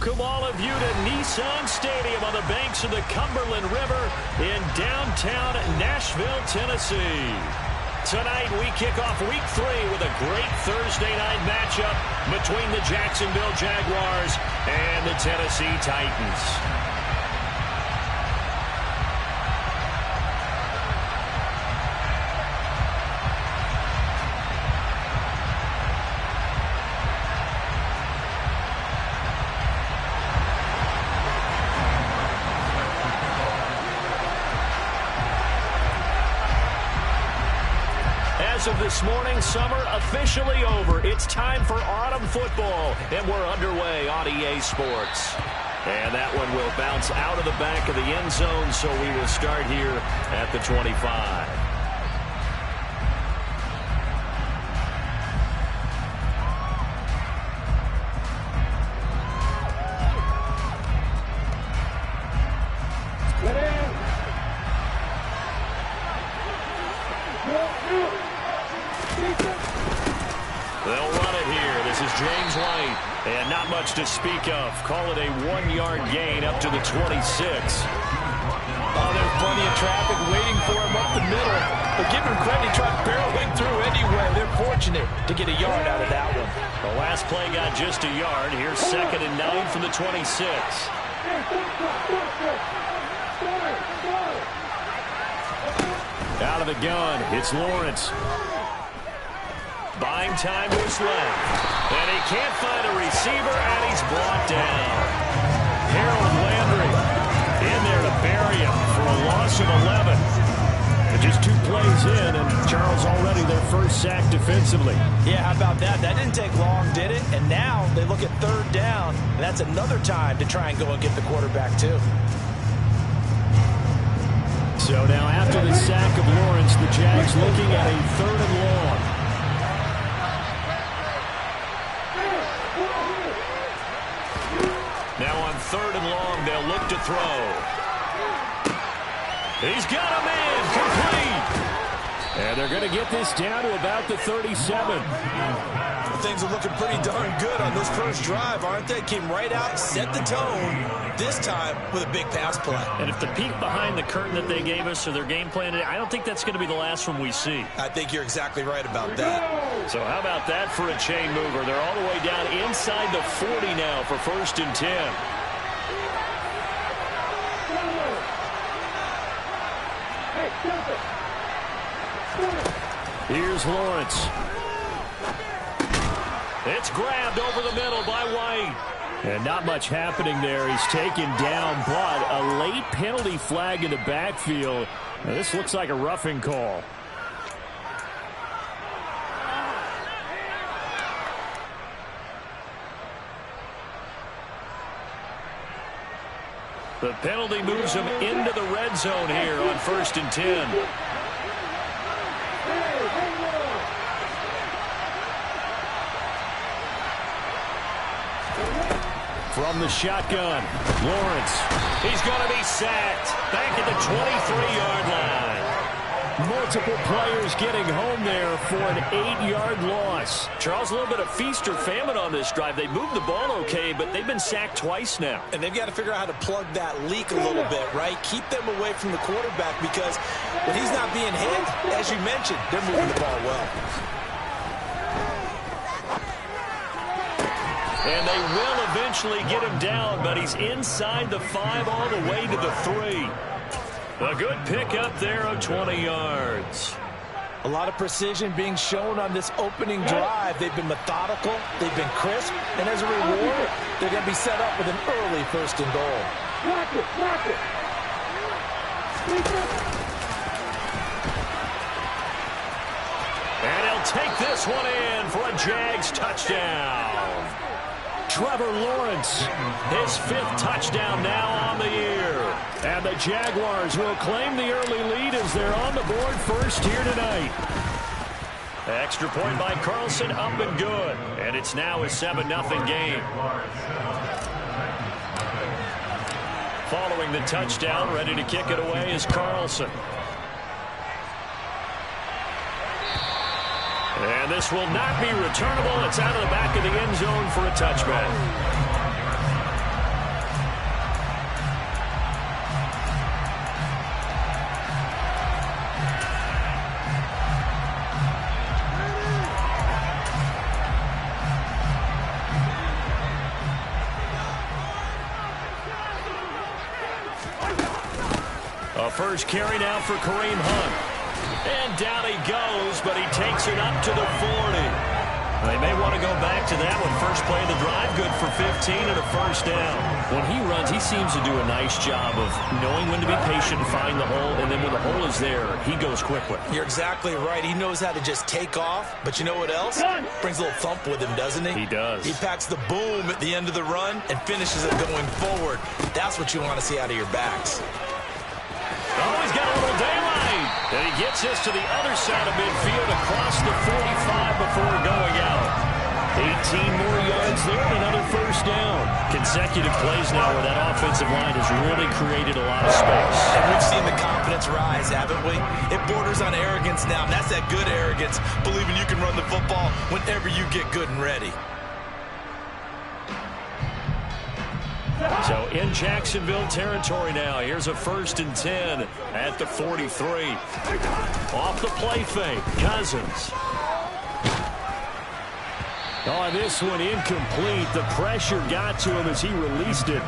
welcome all of you to Nissan Stadium on the banks of the Cumberland River in downtown Nashville, Tennessee. Tonight we kick off Week 3 with a great Thursday night matchup between the Jacksonville Jaguars and the Tennessee Titans. As of this morning, summer officially over. It's time for autumn football, and we're underway on EA Sports. And that one will bounce out of the back of the end zone, so we will start here at the 25. To speak of. Call it a 1-yard gain up to the 26. Oh, there's plenty of traffic waiting for him up the middle. But give him credit, he tried barreling through anyway. They're fortunate to get a yard out of that one. The last play got just a yard. Here's 2nd and 9 from the 26. Out of the gun, it's Lawrence. Buying time to his left. And he can't find a receiver, and he's brought down. Harold Landry in there to bury him for a loss of 11. And just 2 plays in, and Charles already their first sack defensively. Yeah, how about that? That didn't take long, did it? And now they look at 3rd down, and that's another time to try and go and get the quarterback, too. So now after the sack of Lawrence, the Jags looking at a 3rd and long. Now on 3rd and long, they'll look to throw. He's got him in, complete. And they're going to get this down to about the 37. Things are looking pretty darn good on this first drive, aren't they? Came right out, set the tone, this time with a big pass play. And if the peek behind the curtain that they gave us or their game plan, I don't think that's going to be the last one we see. I think you're exactly right about that. So how about that for a chain mover? They're all the way down inside the 40 now for 1st and 10. Here's Lawrence. It's grabbed over the middle by White. And not much happening there. He's taken down, but a late penalty flag in the backfield. Now, this looks like a roughing call. The penalty moves him into the red zone here on 1st and 10. From the shotgun, Lawrence. He's going to be sacked back at the 23-yard line. Multiple players getting home there for an 8-yard loss. Charles, a little bit of feast or famine on this drive. They moved the ball okay, but they've been sacked twice now. And they've got to figure out how to plug that leak a little bit, right? Keep them away from the quarterback because when he's not being hit, as you mentioned, they're moving the ball well. And they will eventually get him down, but he's inside the 5 all the way to the 3. A good pickup there of 20 yards. A lot of precision being shown on this opening drive. They've been methodical, they've been crisp, and as a reward, they're going to be set up with an early 1st and goal. And he'll take this one in for a Jags touchdown. Trevor Lawrence, his 5th touchdown now on the year. And the Jaguars will claim the early lead as they're on the board first here tonight. Extra point by Carlson, up and good. And it's now a 7-0 game. Following the touchdown, ready to kick it away is Carlson. And this will not be returnable. It's out of the back of the end zone for a touchback. first carry now for Kareem Hunt. And down he goes, but he takes it up to the 40. They may want to go back to that one. First play of the drive, good for 15 and a first down. When he runs, he seems to do a nice job of knowing when to be patient and find the hole, and then when the hole is there, he goes quickly. You're exactly right. He knows how to just take off, but you know what else? Brings a little thump with him, doesn't he? He does. He packs the boom at the end of the run and finishes it going forward. That's what you want to see out of your backs. Oh, he's got a little daylight. And he gets this to the other side of midfield across the 45 before going out. 18 more yards there and another first down. Consecutive plays now where that offensive line has really created a lot of space. And we've seen the confidence rise, haven't we? It borders on arrogance now, and that's that good arrogance, believing you can run the football whenever you get good and ready. So in Jacksonville territory now. Here's a 1st and 10 at the 43. Off the play fake, Cousins. Oh, this one incomplete. The pressure got to him as he released it.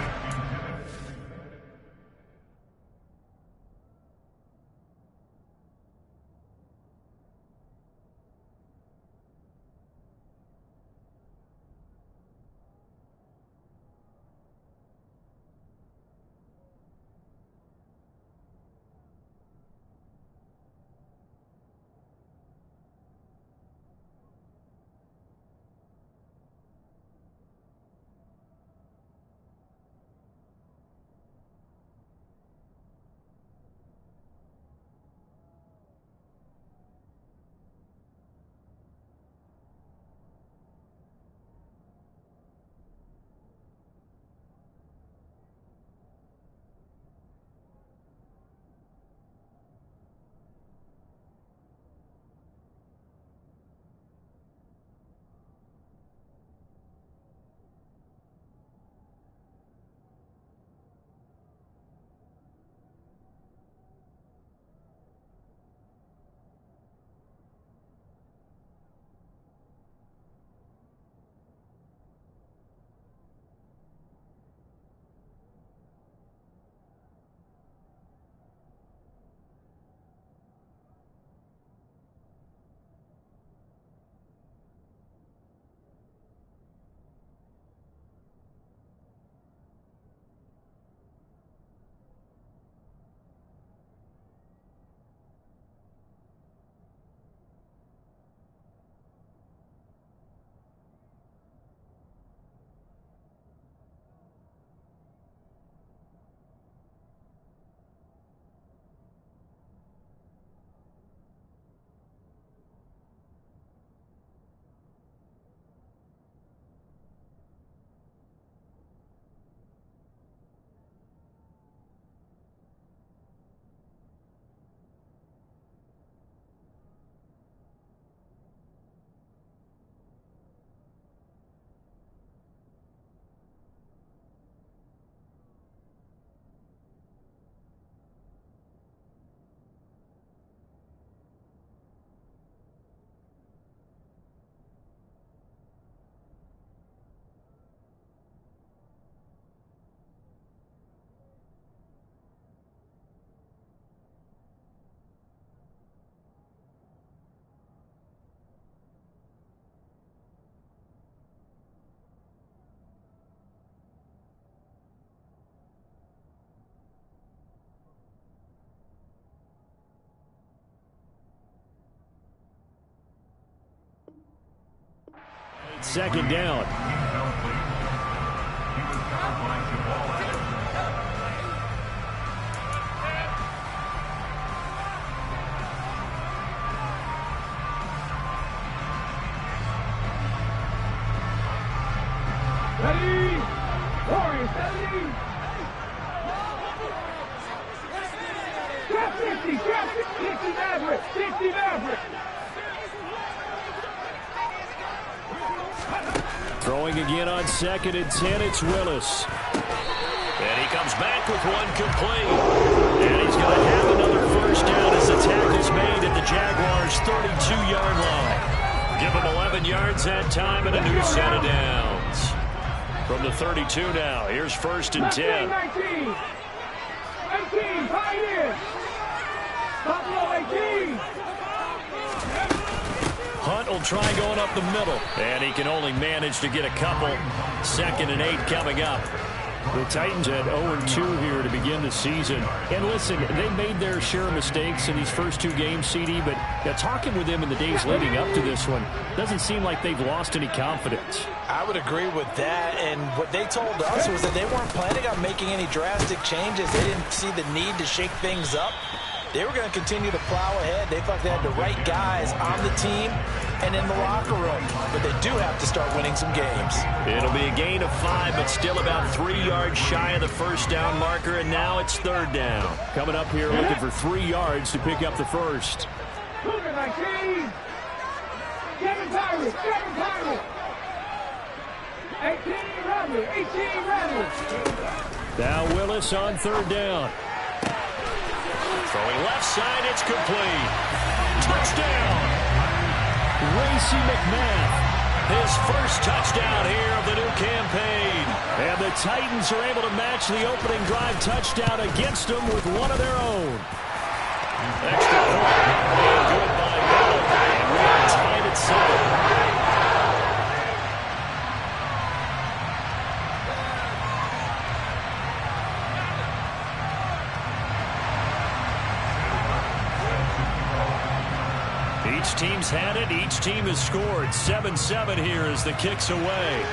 Second down. Ready? Warriors, ready? Trap 50, trap 50, 60 Maverick, 60 Maverick. Throwing again on 2nd and 10, it's Willis. And he comes back with one complete. And he's going to have another first down as the tackle's made at the Jaguars' 32-yard line. Give him 11 yards that time and a new set of downs. From the 32 now, here's 1st and 10. 19, 19, tight end. Buffalo 18. Hunt will try going up the middle, and he can only manage to get a couple. 2nd and 8 coming up. The Titans at 0-2 here to begin the season. And listen, they made their share of mistakes in these first 2 games, CD, but talking with them in the days leading up to this one, doesn't seem like they've lost any confidence. I would agree with that, and what they told us was that they weren't planning on making any drastic changes. They didn't see the need to shake things up. They were going to continue to plow ahead. They thought they had the right guys on the team and in the locker room. But they do have to start winning some games. It'll be a gain of 5, but still about 3 yards shy of the first down marker, and now it's 3rd down. Coming up here looking for 3 yards to pick up the first. Cougar 19. Kevin Pirates. 18 Rebels. Now Willis on 3rd down. Throwing left side, it's complete. Touchdown! Racey McMath. His first touchdown here of the new campaign. And the Titans are able to match the opening drive touchdown against them with one of their own. Extra point. And good by Miller. And we are tied at 7. Each team's had it. Each team has scored. 7-7 here as the kick's away.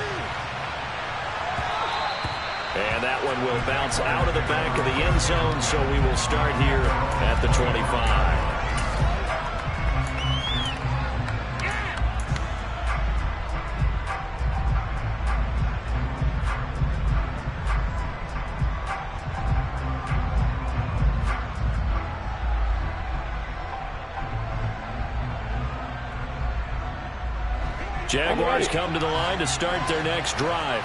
And that one will bounce out of the back of the end zone, so we will start here at the 25. Jaguars come to the line to start their next drive.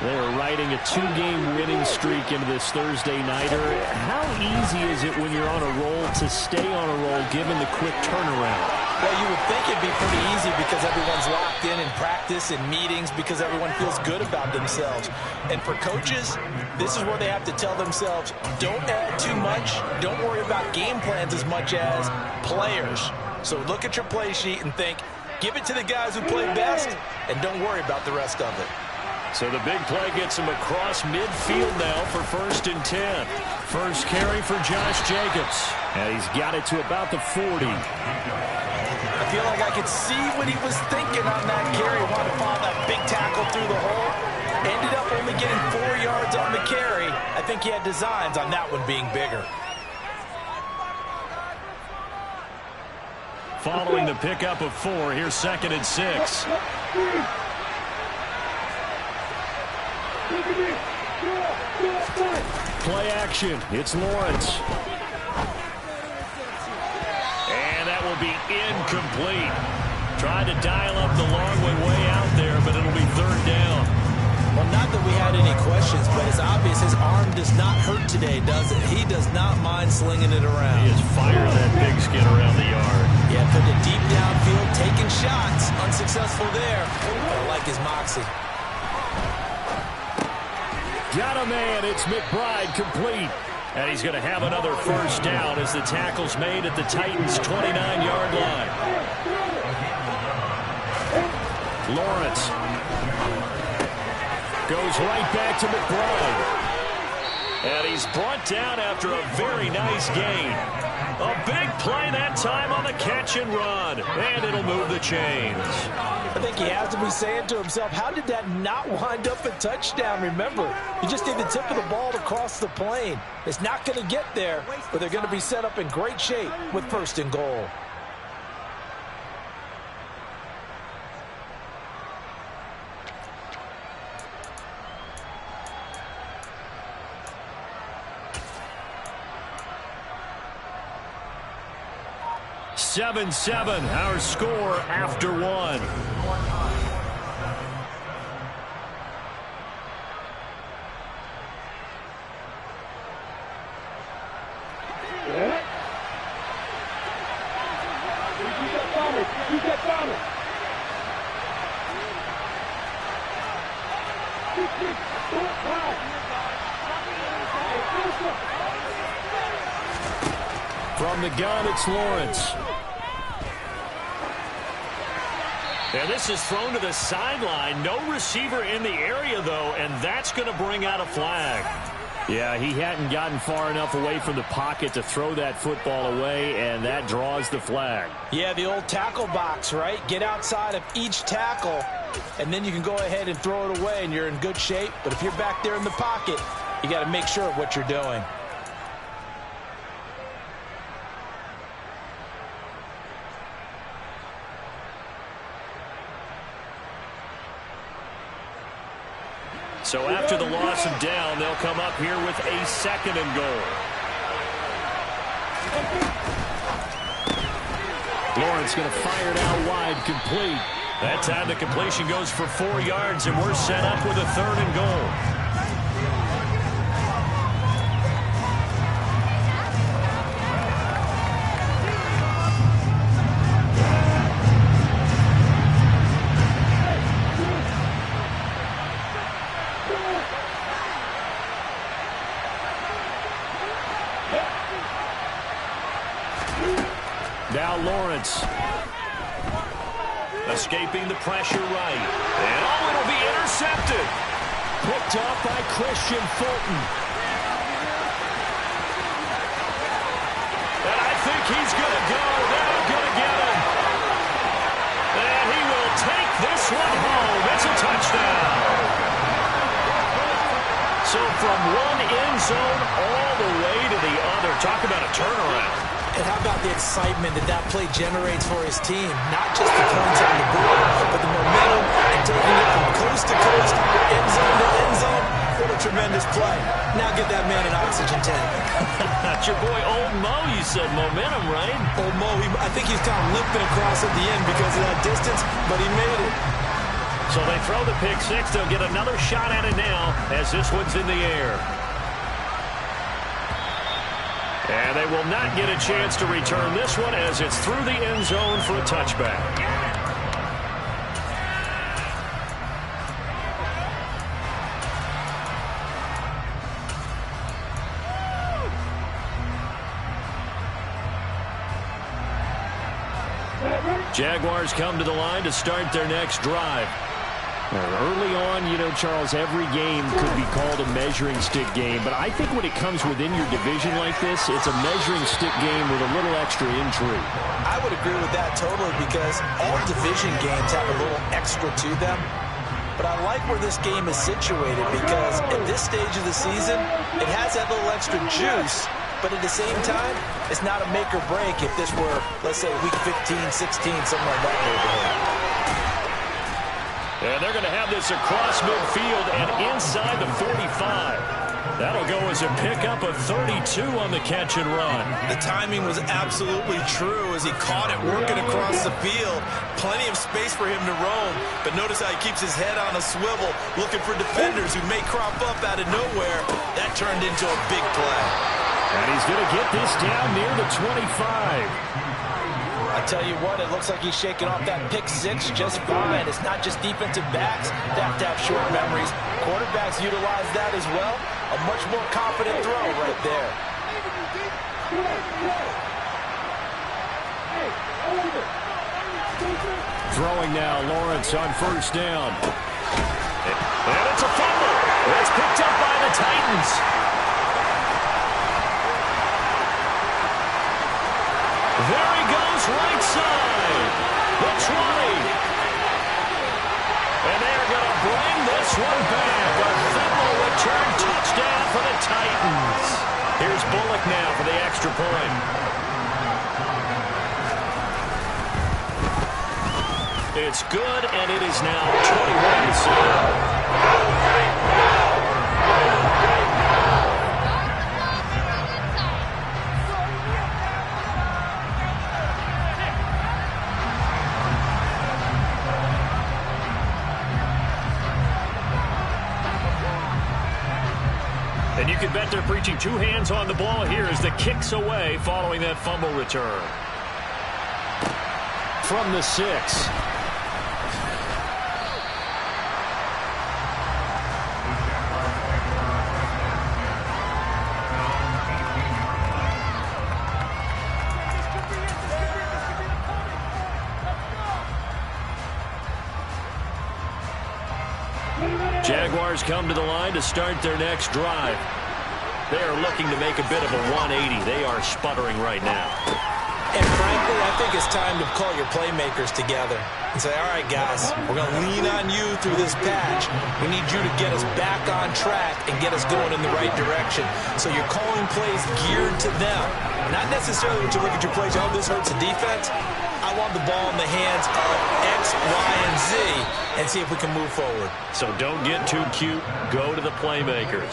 They're riding a 2-game winning streak into this Thursday nighter. How easy is it when you're on a roll to stay on a roll given the quick turnaround? Well, you would think it'd be pretty easy because everyone's locked in practice and meetings because everyone feels good about themselves. And for coaches, this is where they have to tell themselves, don't add too much. Don't worry about game plans as much as players. So look at your play sheet and think, give it to the guys who play best, and don't worry about the rest of it. So the big play gets him across midfield now for 1st and 10. First carry for Josh Jacobs. And he's got it to about the 40. I feel like I could see what he was thinking on that carry. Wanted to follow that big tackle through the hole. Ended up only getting 4 yards on the carry. I think he had designs on that one being bigger. Following the pickup of 4, here's 2nd and 6. Play action. It's Lawrence. And that will be incomplete. Tried to dial up the long way out there, but it'll be 3rd down. Well, not that we had any questions, but it's obvious his arm does not hurt today, does it? He does not mind slinging it around. He is firing that pigskin around the yard. Yeah, put it deep downfield, taking shots. Unsuccessful there. But I like his moxie. Got a man. It's McBride complete. And he's going to have another first down as the tackle's made at the Titans' 29-yard line. Lawrence goes right back to McBride. And he's brought down after a very nice gain. A big play that time on the catch and run. And it'll move the chains. I think he has to be saying to himself, how did that not wind up a touchdown? Remember, you just need the tip of the ball to cross the plane. It's not going to get there, but they're going to be set up in great shape with 1st and goal. Seven, our score after 1. From the gun, it's Lawrence. And this is thrown to the sideline. No receiver in the area, though, and that's going to bring out a flag. Yeah, he hadn't gotten far enough away from the pocket to throw that football away, and that draws the flag. Yeah, the old tackle box, right? Get outside of each tackle, and then you can go ahead and throw it away, and you're in good shape. But if you're back there in the pocket, you got to make sure of what you're doing. So after the loss of down, they'll come up here with a 2nd and goal. Lawrence going to fire it out wide, complete. That time the completion goes for 4 yards, and we're set up with a 3rd and goal. Now Lawrence. Escaping the pressure right. And oh, it'll be intercepted. Picked up by Christian Fulton. And I think he's going to go. They're going to get him. And he will take this one home. It's a touchdown. So from one end zone all the way to the other. Talk about a turnaround. And how about the excitement that that play generates for his team? Not just the points on the board, but the momentum and taking it from coast to coast, end zone to end zone. What a tremendous play. Now get that man an oxygen tank. That's your boy Old Mo, you said. Momentum, right? Old Mo, I think he's kind of limping across at the end because of that distance, but he made it. So they throw the pick six. They'll get another shot at it now as this one's in the air. And they will not get a chance to return this one as it's through the end zone for a touchback. Jaguars come to the line to start their next drive. Early on, you know, Charles, every game could be called a measuring stick game. But I think when it comes within your division like this, it's a measuring stick game with a little extra intrigue. I would agree with that totally because all division games have a little extra to them. But I like where this game is situated because at this stage of the season, it has that little extra juice. But at the same time, it's not a make or break if this were, let's say, week 15, 16, something like that neighborhood. And they're going to have this across midfield and inside the 45. That'll go as a pickup of 32 on the catch and run. The timing was absolutely true as he caught it working across the field. Plenty of space for him to roam. But notice how he keeps his head on a swivel, looking for defenders who may crop up out of nowhere. That turned into a big play. And he's going to get this down near the 25. I tell you what, it looks like he's shaking off that pick six just fine. It's not just defensive backs that have to have short memories. Quarterbacks utilize that as well. A much more confident throw right there. Throwing now, Lawrence on first down. And it's a fumble. It's picked up by the Titans. There he goes, right side. The 20. And they're going to bring this one back. A fumble return touchdown for the Titans. Here's Bullock now for the extra point. It's good, and it is now 21-7. And you can bet they're preaching two hands on the ball here as the kick's away following that fumble return. From the 6. Jaguars come to the line to start their next drive. They are looking to make a bit of a 180. They are sputtering right now. And frankly, I think it's time to call your playmakers together and say, all right, guys, we're going to lean on you through this patch. We need you to get us back on track and get us going in the right direction. So you're calling plays geared to them. Not necessarily to look at your plays, oh, this hurts the defense. I want the ball in the hands of X, Y, and Z and see if we can move forward. So don't get too cute. Go to the playmakers.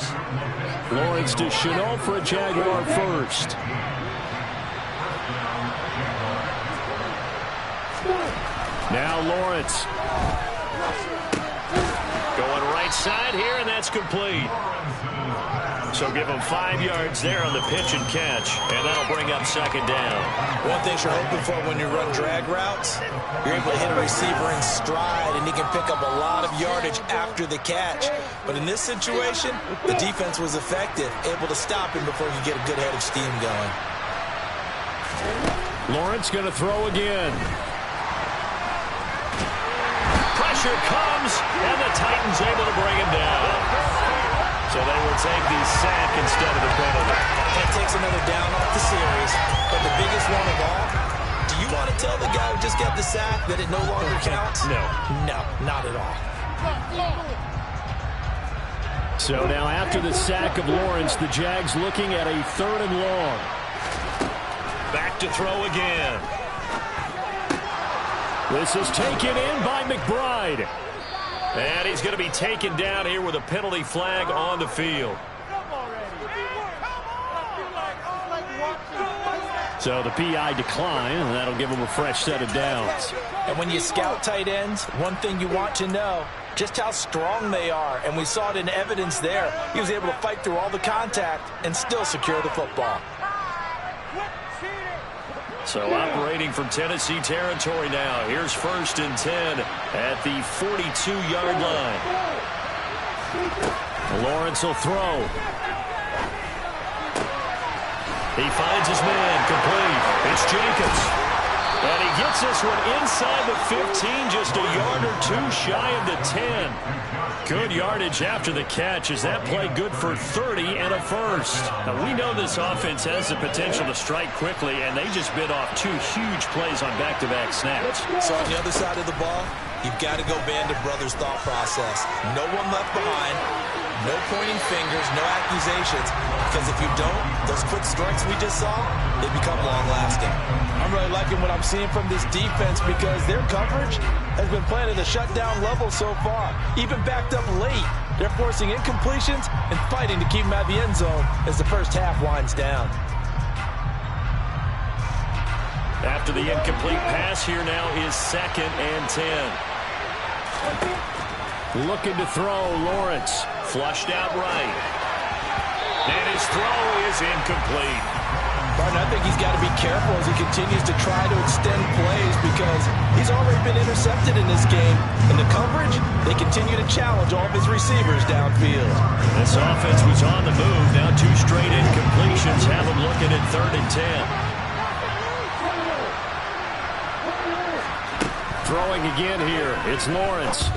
Lawrence to Chenault for a Jaguar first. Now Lawrence. Going right side here, and that's complete. So give him 5 yards there on the pitch and catch, and that'll bring up second down. One thing you're hoping for when you run drag routes, you're able to hit a receiver in stride, and he can pick up a lot of yardage after the catch. But in this situation, the defense was effective, able to stop him before he could get a good head of steam going. Lawrence going to throw again. Pressure comes, and the Titans able to bring him down. So they will take the sack instead of the penalty. That takes another down off the series. But the biggest one of all, do you want to tell the guy who just got the sack that it no longer counts? No. No, not at all. So now after the sack of Lawrence, the Jags looking at a 3rd and long. Back to throw again. This is taken in by McBride. And he's going to be taken down here with a penalty flag on the field. So the PI decline, and that'll give him a fresh set of downs. And when you scout tight ends, one thing you want to know, just how strong they are. And we saw it in evidence there. He was able to fight through all the contact and still secure the football. So operating from Tennessee territory now. Here's 1st and 10 at the 42-yard line. Lawrence will throw. He finds his man, complete. It's Jacobs. And he gets this one inside the 15, just a yard or two shy of the 10. Good yardage after the catch as that play good for 30 and a first. Now, we know this offense has the potential to strike quickly, and they just bit off 2 huge plays on back-to-back snaps. So on the other side of the ball, you've got to go Band of Brothers thought process. No one left behind, no pointing fingers, no accusations, because if you don't, those quick strikes we just saw, they become long-lasting. I'm really liking what I'm seeing from this defense because their coverage has been playing at a shutdown level so far. Even backed up late, they're forcing incompletions and fighting to keep them out of the end zone as the first half winds down. After the incomplete pass, here now is 2nd and 10. Looking to throw, Lawrence. Flushed out right. And his throw is incomplete. Martin, I think he's got to be careful as he continues to try to extend plays because he's already been intercepted in this game. And the coverage, they continue to challenge all of his receivers downfield. This offense was on the move. Now 2 straight incompletions have him looking at 3rd and 10. Throwing again here. It's Lawrence.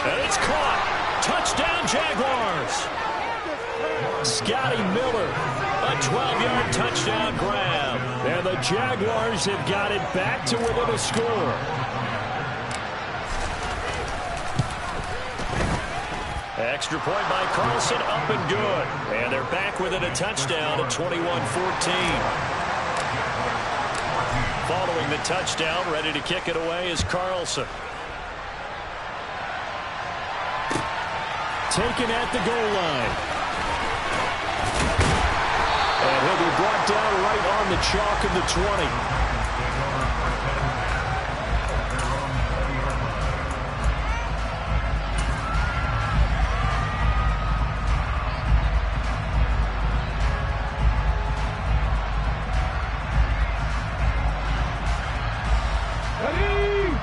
And it's caught. Touchdown, Jaguars. Scotty Miller, a 12-yard touchdown grab. And the Jaguars have got it back to within a score. Extra point by Carlson, up and good. And they're back within a touchdown at 21-14. Following the touchdown, ready to kick it away is Carlson. Taken at the goal line. And he'll be brought down right on the chalk of the 20.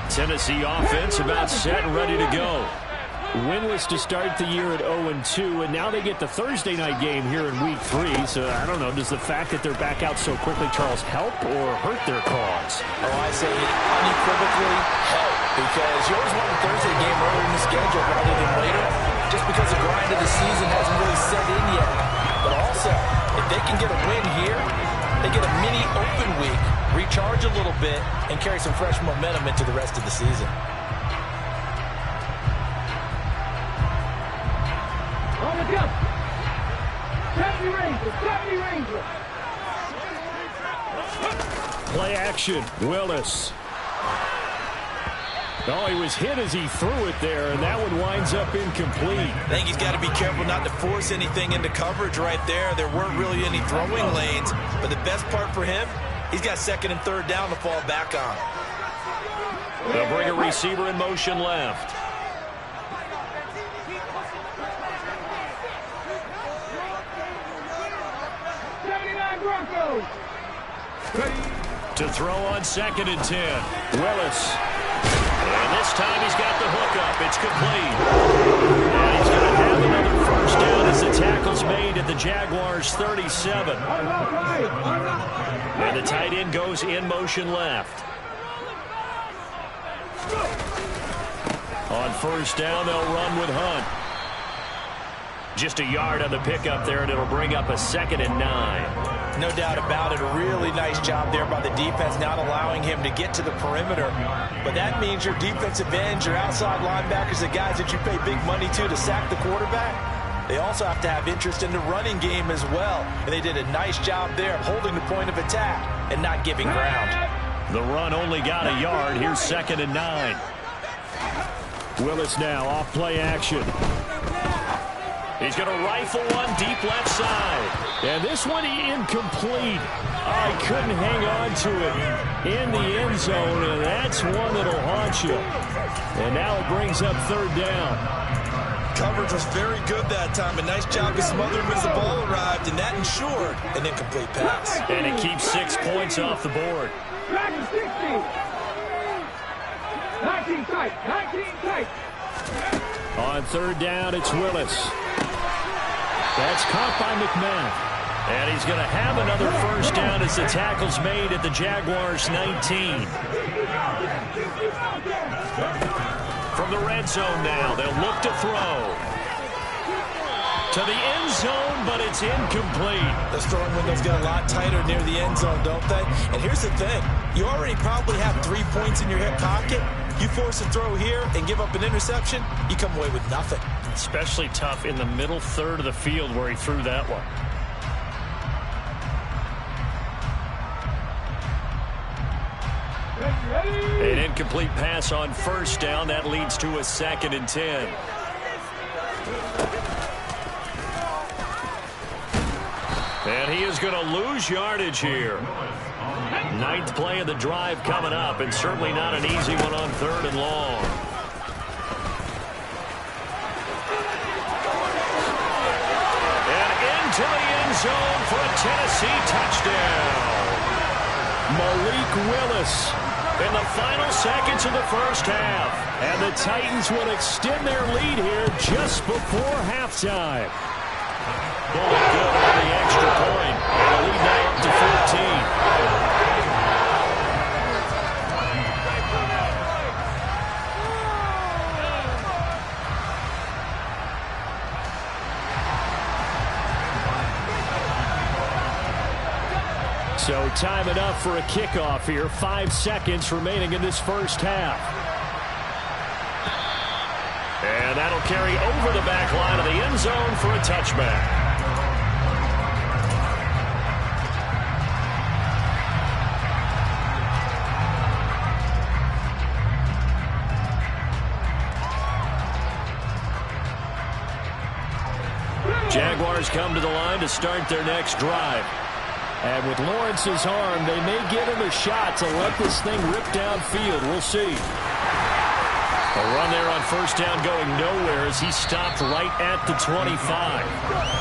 Tennessee offense about set and ready to go. Winless to start the year at 0-2, and now they get the Thursday night game here in Week 3. So, I don't know, does the fact that they're back out so quickly, Charles, help or hurt their cause? Oh, I say unequivocally help, because you always want a Thursday game earlier in the schedule rather than later, just because the grind of the season hasn't really set in yet. But also, if they can get a win here, they get a mini open week, recharge a little bit, and carry some fresh momentum into the rest of the season. Play action, Willis. Oh, he was hit as he threw it there, and that one winds up incomplete. I think he's got to be careful not to force anything into coverage right there. There weren't really any throwing lanes, but the best part for him, he's got second and third down to fall back on. They'll bring a receiver in motion left. To throw on 2nd and 10. Willis. And this time he's got the hookup. It's complete. And he's going to have another first down as the tackle's made at the Jaguars' 37. And the tight end goes in motion left. On first down, they'll run with Hunt. Just a yard on the pickup there, and it'll bring up a 2nd and 9. No doubt about it. A really nice job there by the defense, not allowing him to get to the perimeter. But that means your defensive ends, your outside linebackers, the guys that you pay big money to sack the quarterback, they also have to have interest in the running game as well. And they did a nice job there of holding the point of attack and not giving ground. The run only got a yard. Here's 2nd and 9. Willis now off play action. He's going to rifle one deep left side. And this one incomplete. I couldn't hang on to it in the end zone, and that's one that'll haunt you. And now it brings up 3rd down. Coverage was very good that time. A nice job of smothering as the ball arrived, and that ensured an incomplete pass. And it keeps 6 points off the board. 19 tight. 19 tight. On 3rd down, it's Willis. That's caught by McMahon. And he's going to have another first down as the tackle's made at the Jaguars' 19. From the red zone now, they'll look to throw. To the end zone, but it's incomplete. Those throwing windows get a lot tighter near the end zone, don't they? And here's the thing. You already probably have 3 points in your hip pocket. You force a throw here and give up an interception, you come away with nothing. Especially tough in the middle third of the field where he threw that one. An incomplete pass on first down. That leads to a 2nd and 10. And he is going to lose yardage here. 9th play of the drive coming up, and certainly not an easy one on 3rd and long. And into the end zone for a Tennessee touchdown. Malik Willis in the final seconds of the first half. And the Titans will extend their lead here just before halftime. Bullet good on the extra point. And the lead now up to 14. So time enough for a kickoff here. 5 seconds remaining in this first half. And that'll carry over the back line of the end zone for a touchback. Jaguars come to the line to start their next drive. And with Lawrence's arm, they may give him a shot to let this thing rip downfield. We'll see. A run there on first down going nowhere as he stopped right at the 25.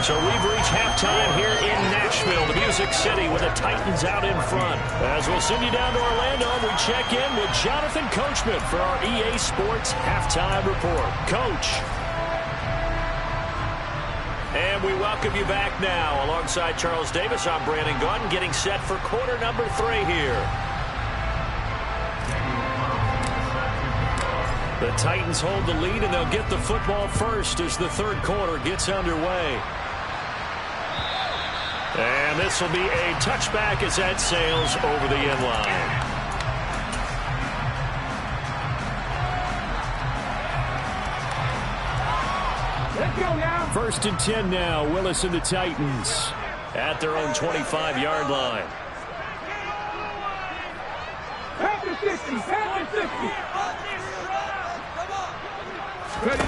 So we've reached halftime here in Nashville, the Music City, with the Titans out in front. As we'll send you down to Orlando, we check in with Jonathan Coachman for our EA Sports Halftime Report. Coach. And we welcome you back now. Alongside Charles Davis, I'm Brandon Gunn, getting set for quarter number 3 here. The Titans hold the lead, and they'll get the football first as the third quarter gets underway. And this will be a touchback as that sails over the end line. Let's go now. 1st and 10 now. Willis and the Titans At their own 25-yard line. Pass the 60. Pass the 60. Ready.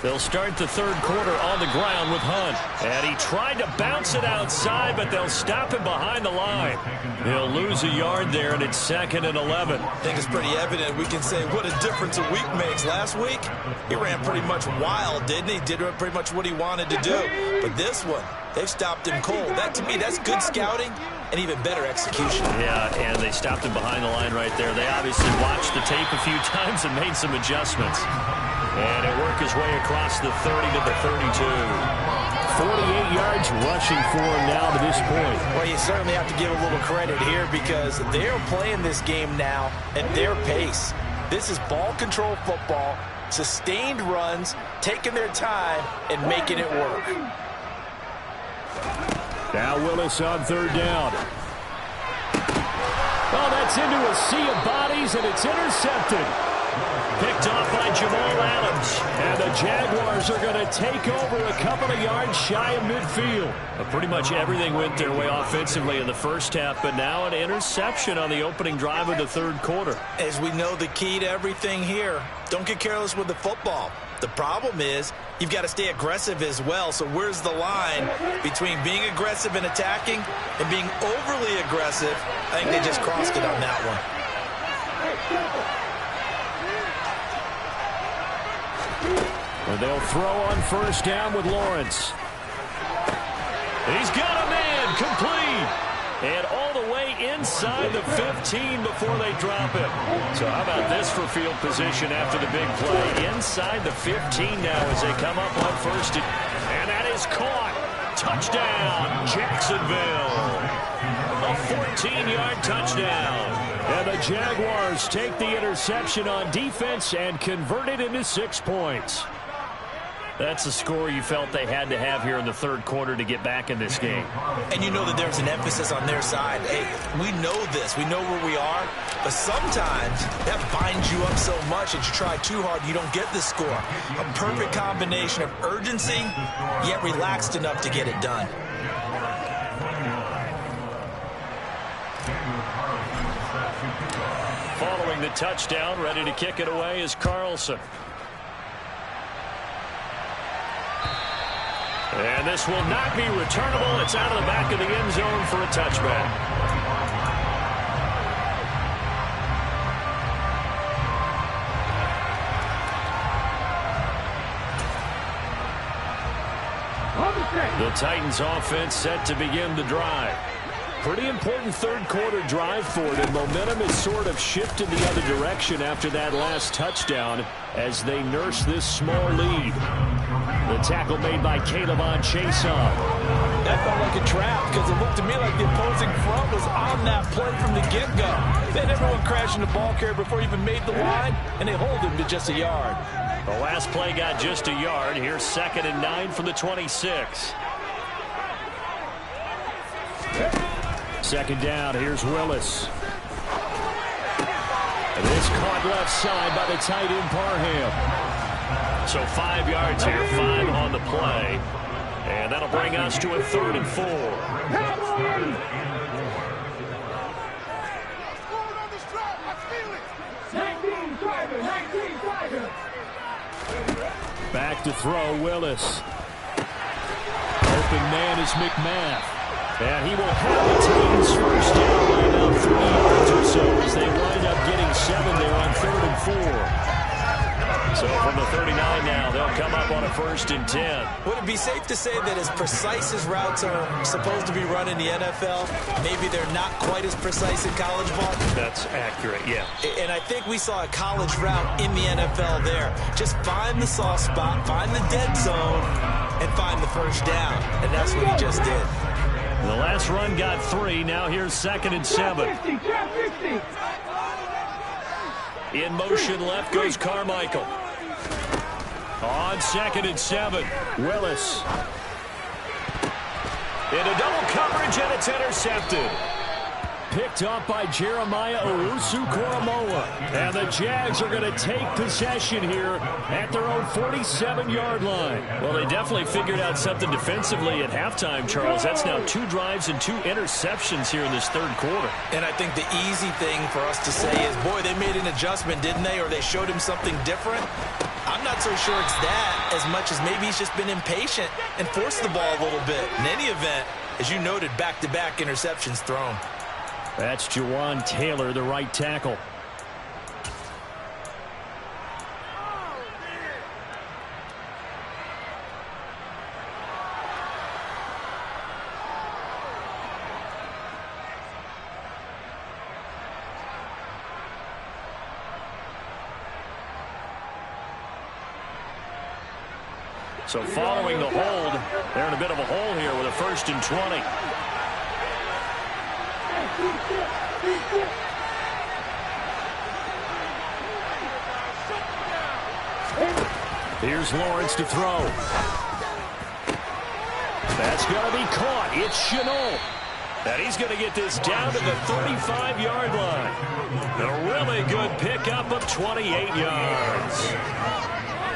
They'll start the third quarter on the ground with Hunt. And he tried to bounce it outside, but they'll stop him behind the line. He'll lose a yard there, and it's 2nd and 11. I think it's pretty evident. We can say what a difference a week makes. Last week, he ran pretty much wild, didn't he? Did pretty much what he wanted to do. But this one, they've stopped him cold. That, to me, that's good scouting and even better execution. Yeah, and they stopped him behind the line right there. They obviously watched the tape a few times and made some adjustments. And it worked his way across the 30 to the 32. 48 yards rushing for him now to this point. Well, you certainly have to give a little credit here because they're playing this game now at their pace. This is ball control football, sustained runs, taking their time, and making it work. Now Willis on 3rd down. Oh, that's into a sea of bodies, and it's intercepted. Picked off by Jamal Adams. And the Jaguars are going to take over a couple of yards shy of midfield. Pretty much everything went their way offensively in the first half, but now an interception on the opening drive of the third quarter. As we know, the key to everything here, don't get careless with the football. The problem is you've got to stay aggressive as well. So where's the line between being aggressive and attacking and being overly aggressive? I think they just crossed it on that one. And they'll throw on 1st down with Lawrence. He's got a man complete. And all the way inside the 15 before they drop it. So how about this for field position after the big play? Inside the 15 now as they come up on 1st. And that is caught. Touchdown, Jacksonville. A 14-yard touchdown. And the Jaguars take the interception on defense and convert it into 6 points. That's a score you felt they had to have here in the third quarter to get back in this game. And you know that there's an emphasis on their side. Hey, we know this. We know where we are. But sometimes that binds you up so much that you try too hard, you don't get the score. A perfect combination of urgency, yet relaxed enough to get it done. Following the touchdown, ready to kick it away is Carlson. And this will not be returnable. It's out of the back of the end zone for a touchback. The Titans offense set to begin the drive. Pretty important third quarter drive for it, and momentum has sort of shifted the other direction after that last touchdown as they nurse this small lead. The tackle made by Caleb Chason. That felt like a trap because it looked to me like the opposing front was on that play from the get-go. They had everyone crashing the ball carrier before he even made the line, and they hold him to just a yard. The last play got just a yard. Here's 2nd and 9 from the 26. 2nd down, here's Willis. And this caught left side by the tight end Parham. So 5 yards here, 5 on the play. And that'll bring us to a 3rd and 4. Back to throw, Willis. Open man is McMath. And he will have the Titans first down by about 3 yards or so as they wind up getting 7 there on 3rd and 4. So from the 39 now, they'll come up on a 1st and 10. Would it be safe to say that as precise as routes are supposed to be run in the NFL, maybe they're not quite as precise in college ball? That's accurate, yeah. And I think we saw a college route in the NFL there. Just find the soft spot, find the dead zone, and find the first down. And that's what he just did. The last run got 3. Now here's 2nd and 7. In motion left goes Carmichael. On 2nd and 7, Willis. Into double coverage, and it's intercepted. Picked up by Jeremiah Owusu-Koramoah. And the Jags are going to take possession here at their own 47-yard line. Well, they definitely figured out something defensively at halftime, Charles. That's now 2 drives and 2 interceptions here in this 3rd quarter. And I think the easy thing for us to say is, boy, they made an adjustment, didn't they? Or they showed him something different. I'm not so sure it's that as much as maybe he's just been impatient and forced the ball a little bit. In any event, as you noted, back-to-back interceptions thrown. That's Jawan Taylor, the right tackle. So following the hold, they're in a bit of a hole here with a 1st and 20. Here's Lawrence to throw. That's going to be caught. It's Chenault. And he's going to get this down to the 35-yard line. A really good pickup of 28 yards.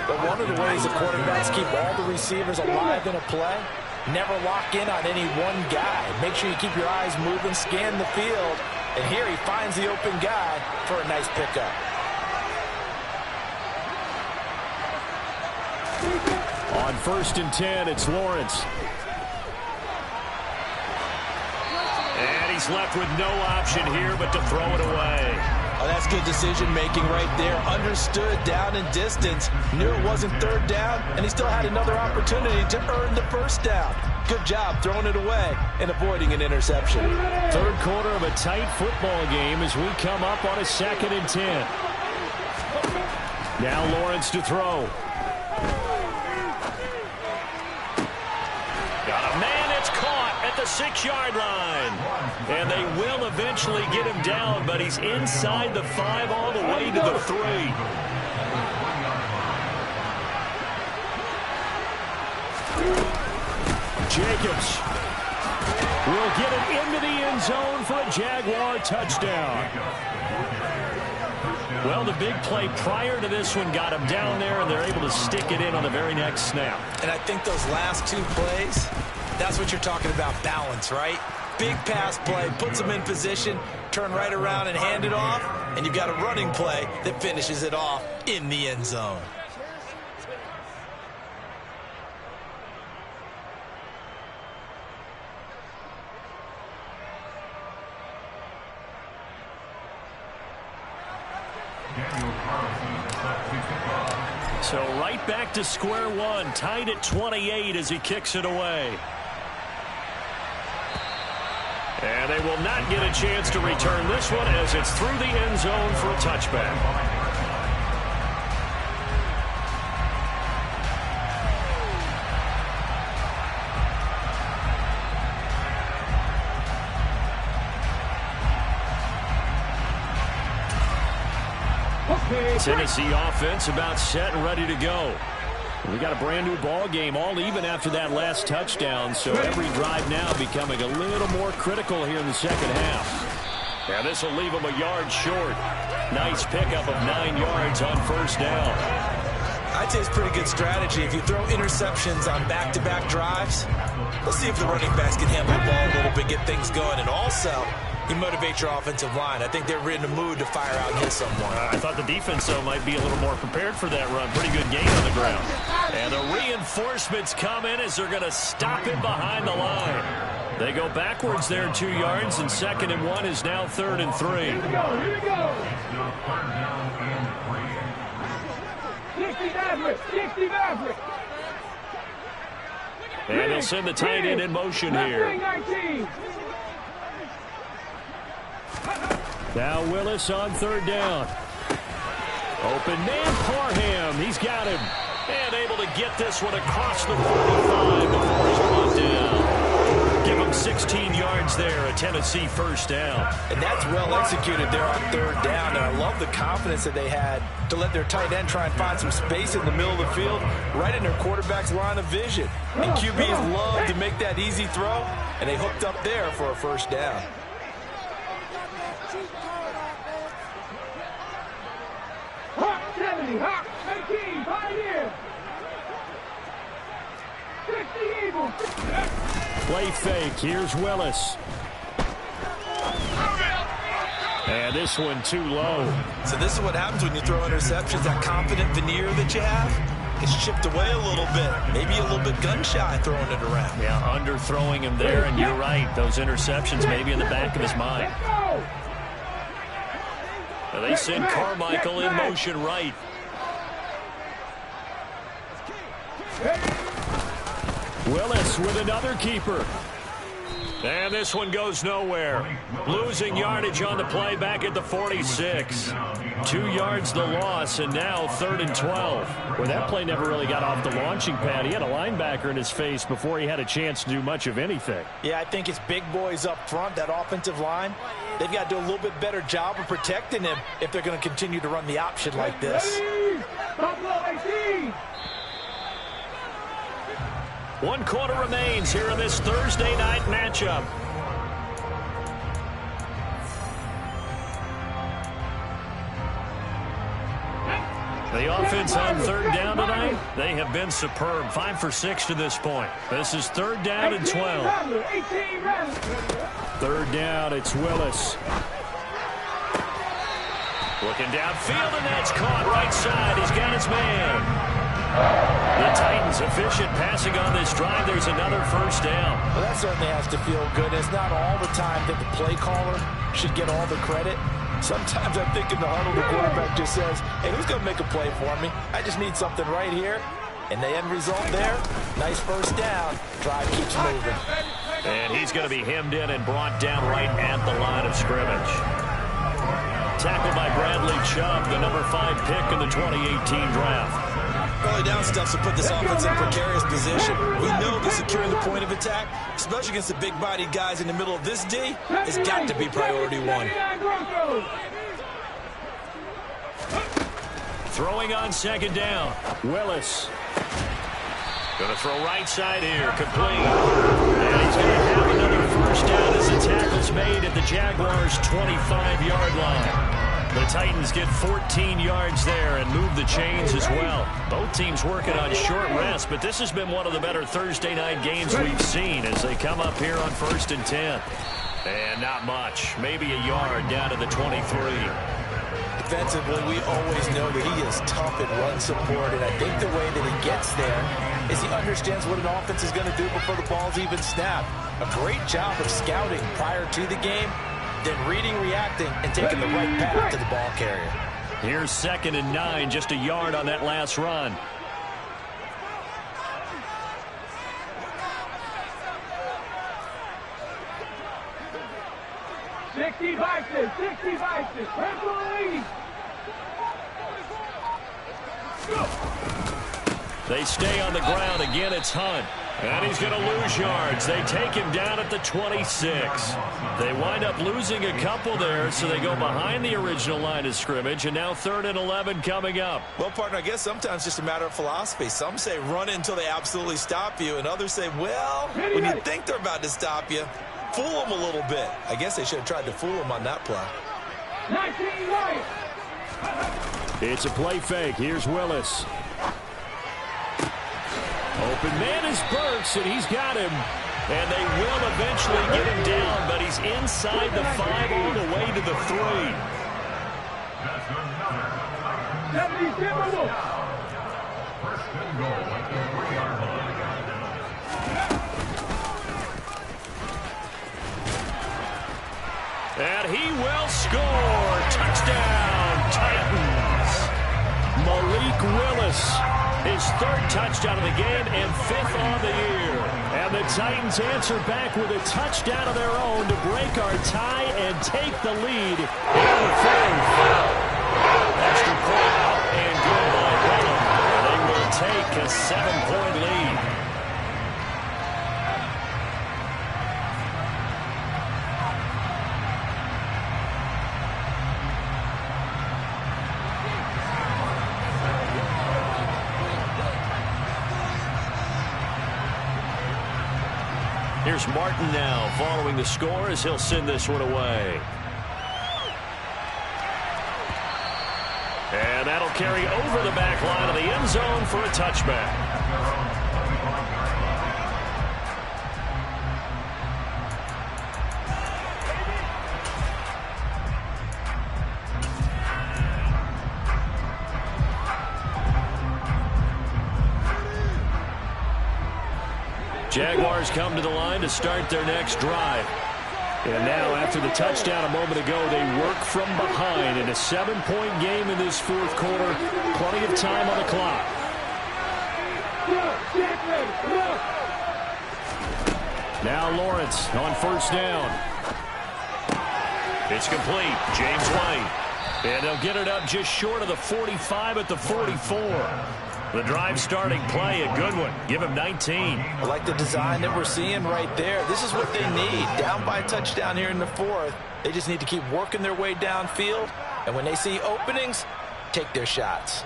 But one of the ways the quarterbacks keep all the receivers alive in a play, never lock in on any one guy. Make sure you keep your eyes moving, scan the field. And here he finds the open guy for a nice pickup. On 1st and 10, it's Lawrence. And he's left with no option here but to throw it away. Oh, that's good decision-making right there. Understood down and distance. Knew it wasn't 3rd down, and he still had another opportunity to earn the 1st down. Good job throwing it away and avoiding an interception. 3rd quarter of a tight football game as we come up on a 2nd and 10. Now Lawrence to throw. Got a man, it's caught at the 6-yard line. And they will eventually get him down, but he's inside the 5 all the way to the 3. Jacobs will get it into the end zone for a Jaguar touchdown. Well, the big play prior to this one got him down there, and they're able to stick it in on the very next snap. And I think those last 2 plays, that's what you're talking about, balance, right? Big pass play, puts them in position, turn right around and hand it off, and you've got a running play that finishes it off in the end zone. So right back to square one, tied at 28 as he kicks it away. And they will not get a chance to return this one as it's through the end zone for a touchback. Tennessee offense about set and ready to go. We got a brand new ball game, all even after that last touchdown, so every drive now becoming a little more critical here in the second half. Now this will leave them a yard short. Nice pickup of 9 yards on 1st down. I'd say it's pretty good strategy. If you throw interceptions on back-to-back drives, let's see if the running backs can handle the ball a little bit, get things going, and also you motivate your offensive line. I think they're in the mood to fire out and hit someone. I thought the defense, though, might be a little more prepared for that run. Pretty good gain on the ground. And the reinforcements come in as they're going to stop him behind the line. They go backwards there 2 yards, and 2nd and 1 is now 3rd and 3. Here we go. And they'll send the tight end in motion here. Now Willis on third down. Open man, Parham. He's got him. And able to get this one across the 45 before he's brought down. Give him 16 yards there, a Tennessee first down. And that's well executed there on third down. And I love the confidence that they had to let their tight end try and find some space in the middle of the field, right in their quarterback's line of vision. And QBs love to make that easy throw, and they hooked up there for a first down. Hawk 70, Hawk 18, Pioneer. 60 Eagles. Play fake. Here's Willis. And this one too low. So this is what happens when you throw interceptions. That confident veneer that you have gets chipped away a little bit. Maybe a little bit gun-shy throwing it around. Yeah, underthrowing him there, and you're right. Those interceptions maybe in the back of his mind. Now they send Carmichael in motion right. Willis with another keeper. And this one goes nowhere. Losing yardage on the play back at the 46. 2 yards the loss, and now 3rd and 12. Well, that play never really got off the launching pad. He had a linebacker in his face before he had a chance to do much of anything. Yeah, I think it's big boys up front, that offensive line. They've got to do a little bit better job of protecting him if they're going to continue to run the option like this. One quarter remains here in this Thursday night matchup. The offense on third down tonight, they have been superb. 5 for 6 to this point. This is 3rd down and 12. 3rd down, it's Willis. Looking downfield, and that's caught right side. He's got his man. The Titans efficient passing on this drive. There's another first down. Well, that certainly has to feel good. It's not all the time that the play caller should get all the credit. Sometimes I think in the huddle, the quarterback just says, hey, who's going to make a play for me? I just need something right here. And the end result there, nice first down. Drive keeps moving. And he's going to be hemmed in and brought down right at the line of scrimmage. Tackled by Bradley Chubb, the number 5 pick in the 2018 draft. Early down stuff will put this offense in a precarious position. We know that securing the point of attack, especially against the big-bodied guys in the middle of this D, has got to be priority 1. Throwing on 2nd down. Willis. Going to throw right side here, complete. And he's going to have another first down as the tackle's made at the Jaguars' 25-yard line. The Titans get 14 yards there and move the chains as well. Both teams working on short rest, but this has been one of the better Thursday night games we've seen as they come up here on 1st and 10. And not much, maybe a yard down to the 23. Defensively, we always know that he is tough in run support, and I think the way that he gets there is he understands what an offense is going to do before the ball's even snapped. A great job of scouting prior to the game, then reading, reacting, and taking the right path to the ball carrier. Here's 2nd and 9, just a yard on that last run. Sixty Vices, Purple lead. They stay on the ground. Again, it's Hunt. And he's going to lose yards. They take him down at the 26. They wind up losing a couple there, so they go behind the original line of scrimmage, and now 3rd and 11 coming up. Well, partner, I guess sometimes it's just a matter of philosophy. Some say run it until they absolutely stop you, and others say, well, when you think they're about to stop you, fool them a little bit. I guess they should have tried to fool them on that play. 19 right. It's a play fake. Here's Willis. Open man is Burks, and he's got him. And they will eventually get him down, but he's inside the 5 all the way to the 3. 70 And he will score. Touchdown, Titans. Malik Willis. His 3rd touchdown of the game and 5th on the year. And the Titans answer back with a touchdown of their own to break our tie and take the lead in the 4th. Extra point out and good by Bellum. They will take a 7-point lead. Here's Martin now following the score as he'll send this one away. And that'll carry over the back line of the end zone for a touchback. Jaguars come to the line to start their next drive. And now, after the touchdown a moment ago, they work from behind in a 7-point game in this 4th quarter. Plenty of time on the clock. Now Lawrence on 1st down. It's complete. James White. And they'll get it up just short of the 45 at the 44. The drive starting play, a good one. Give him 19. I like the design that we're seeing right there. This is what they need. Down by a touchdown here in the 4th. They just need to keep working their way downfield. And when they see openings, take their shots.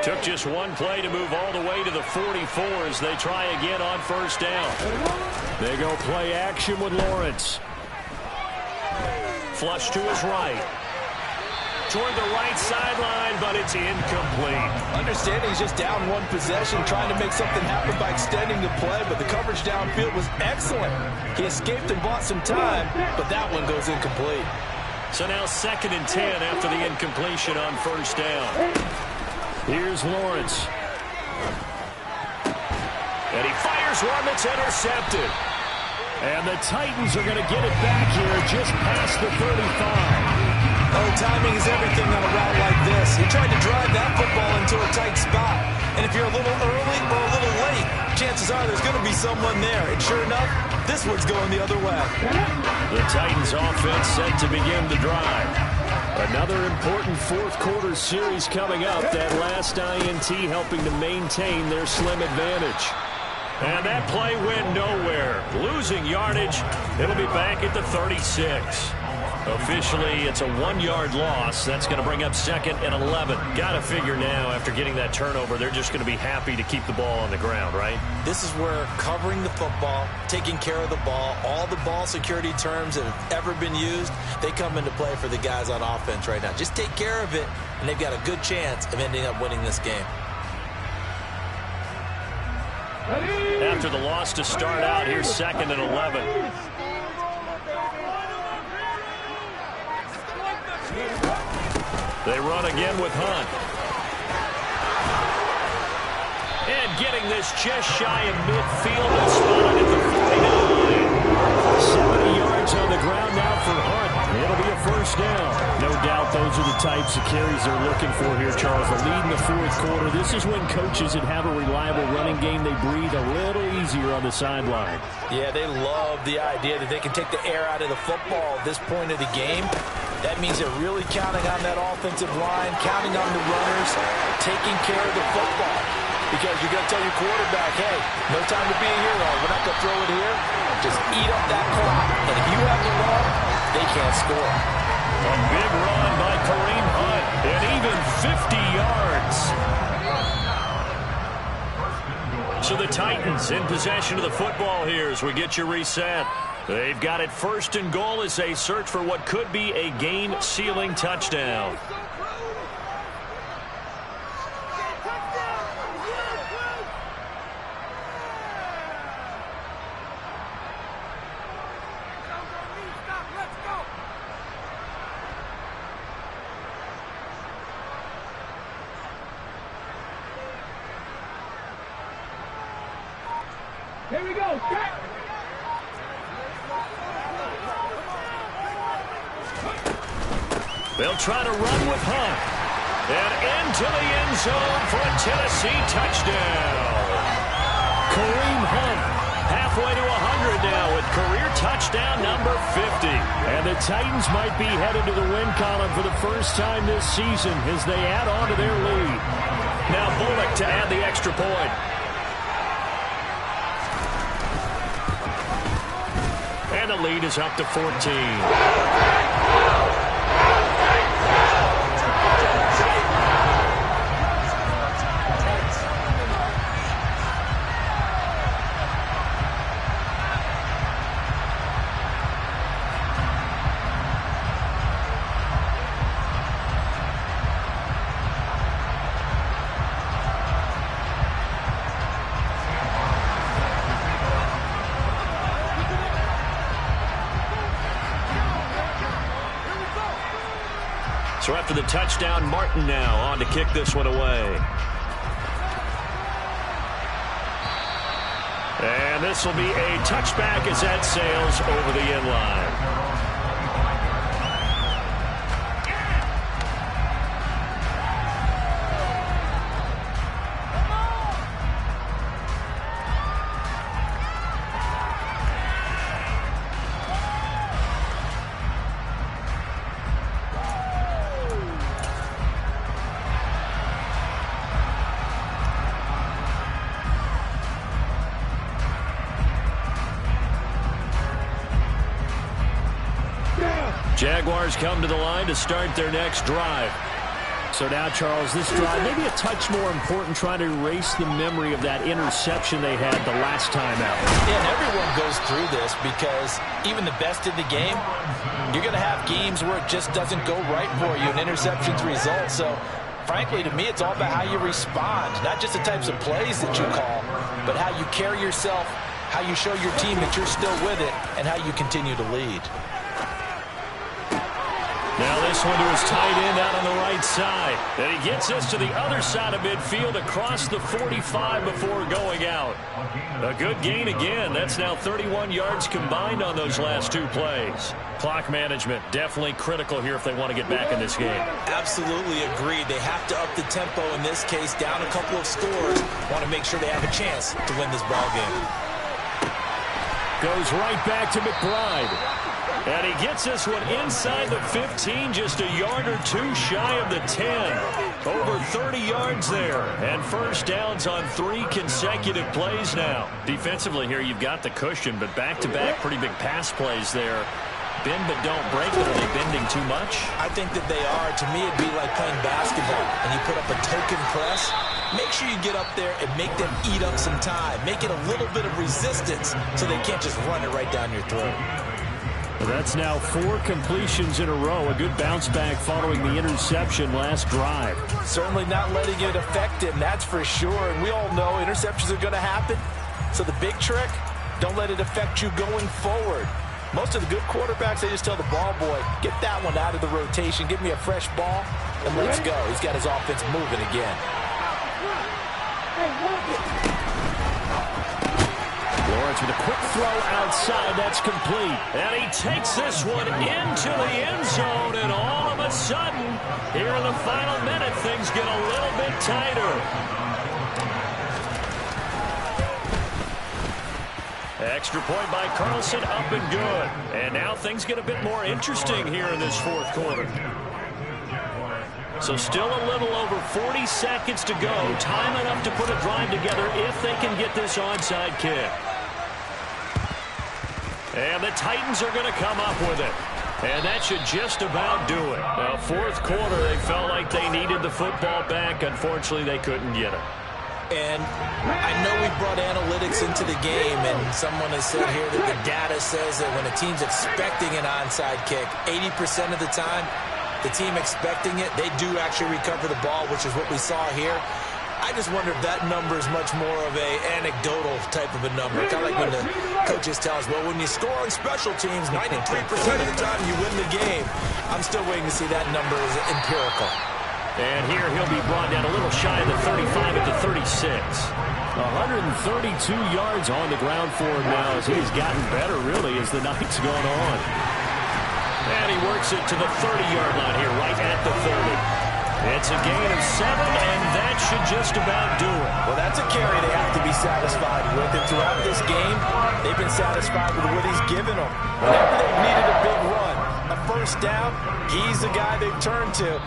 Took just one play to move all the way to the 44 as they try again on 1st down. They go play action with Lawrence. Flush to his right. Toward the right sideline, but it's incomplete. Understanding he's just down one possession, trying to make something happen by extending the play, but the coverage downfield was excellent. He escaped and bought some time, but that one goes incomplete. So now 2nd and 10 after the incompletion on 1st down. Here's Lawrence. And he fires one that's intercepted. And the Titans are going to get it back here just past the 35. Oh, timing is everything on a route like this. He tried to drive that football into a tight spot. And if you're a little early or a little late, chances are there's going to be someone there. And sure enough, this one's going the other way. The Titans offense set to begin the drive. Another important 4th quarter series coming up. That last INT helping to maintain their slim advantage. And that play went nowhere. Losing yardage. It'll be back at the 36. Officially, it's a 1-yard loss. That's going to bring up 2nd and 11. Got to figure now, after getting that turnover, they're just going to be happy to keep the ball on the ground, right? This is where covering the football, taking care of the ball, all the ball security terms that have ever been used, they come into play for the guys on offense right now. Just take care of it, and they've got a good chance of ending up winning this game. After the loss to start out, here's 2nd and 11. They run again with Hunt. And getting this just shy of midfield and spotted at the 49. 70 yards on the ground now for Hunt. It'll be a 1st down. No doubt those are the types of carries they're looking for here, Charles. The lead in the 4th quarter. This is when coaches that have a reliable running game, they breathe a little easier on the sideline. Yeah, they love the idea that they can take the air out of the football at this point of the game. That means they're really counting on that offensive line, counting on the runners, taking care of the football. Because you're going to tell your quarterback, hey, no time to be a hero. We're not going to throw it here. Just eat up that clock. And if you have the ball, they can't score. A big run by Kareem Hunt, and even 50 yards. So the Titans in possession of the football here as we get you reset. They've got it 1st and goal as they search for what could be a game-sealing touchdown. Here we go. They'll try to run with Hunt. And into the end zone for a Tennessee touchdown. Kareem Hunt, halfway to 100 now with career touchdown number 50. And the Titans might be headed to the win column for the first time this season as they add on to their lead. Now Bullock to add the extra point. And the lead is up to 14. So after the touchdown, Martin now on to kick this one away. And this will be a touchback as that sails over the end line. Jaguars come to the line to start their next drive. So now, Charles, this drive maybe a touch more important, trying to erase the memory of that interception they had the last time out. Yeah, and everyone goes through this because even the best in the game, you're going to have games where it just doesn't go right for you, and interceptions result. So, frankly, to me, it's all about how you respond, not just the types of plays that you call, but how you carry yourself, how you show your team that you're still with it, and how you continue to lead. Now this one to his tight end out on the right side. And he gets us to the other side of midfield across the 45 before going out. A good gain again. That's now 31 yards combined on those last two plays. Clock management definitely critical here if they want to get back in this game. Absolutely agreed. They have to up the tempo in this case, down a couple of scores. Want to make sure they have a chance to win this ball game. Goes right back to McBride. And he gets this one inside the 15, just a yard or two shy of the 10. Over 30 yards there. And first downs on 3 consecutive plays now. Defensively here, you've got the cushion, but back-to-back pretty big pass plays there. Bend but don't break, but are they bending too much? I think that they are. To me, it'd be like playing basketball, and you put up a token press. Make sure you get up there and make them eat up some time. Make it a little bit of resistance so they can't just run it right down your throat. Well, that's now 4 completions in a row. A good bounce back following the interception last drive. Certainly not letting it affect him, that's for sure. And we all know interceptions are going to happen. So the big trick, don't let it affect you going forward. Most of the good quarterbacks, they just tell the ball boy, get that one out of the rotation, give me a fresh ball, and let's go. He's got his offense moving again. Lawrence with a quick throw outside. That's complete. And he takes this one into the end zone. And all of a sudden, here in the final minute, things get a little bit tighter. Extra point by Carlson, up and good. And now things get a bit more interesting here in this fourth quarter. So still a little over 40 seconds to go. Time enough to put a drive together if they can get this onside kick. And the Titans are going to come up with it. And that should just about do it. Now, fourth quarter, they felt like they needed the football back. Unfortunately, they couldn't get it. And I know we brought analytics into the game, and someone has said here that the data says that when a team's expecting an onside kick, 80% of the time, the team expecting it, they do actually recover the ball, which is what we saw here. I just wonder if that number is much more of a anecdotal type of a number. Kind of like when the coaches tell us, well, when you score on special teams, 93% of the time you win the game. I'm still waiting to see that number as empirical. And here he'll be brought down a little shy of the 35 at the 36. 132 yards on the ground for him now as he's gotten better, really, as the night's gone on. And And he works it to the 30-yard line here, right at the 30. It's a gain of 7, and that should just about do it. Well, that's a carry they have to be satisfied with. And throughout this game, they've been satisfied with what he's given them. Whenever they've needed a big run, a first down, he's the guy they've turned to.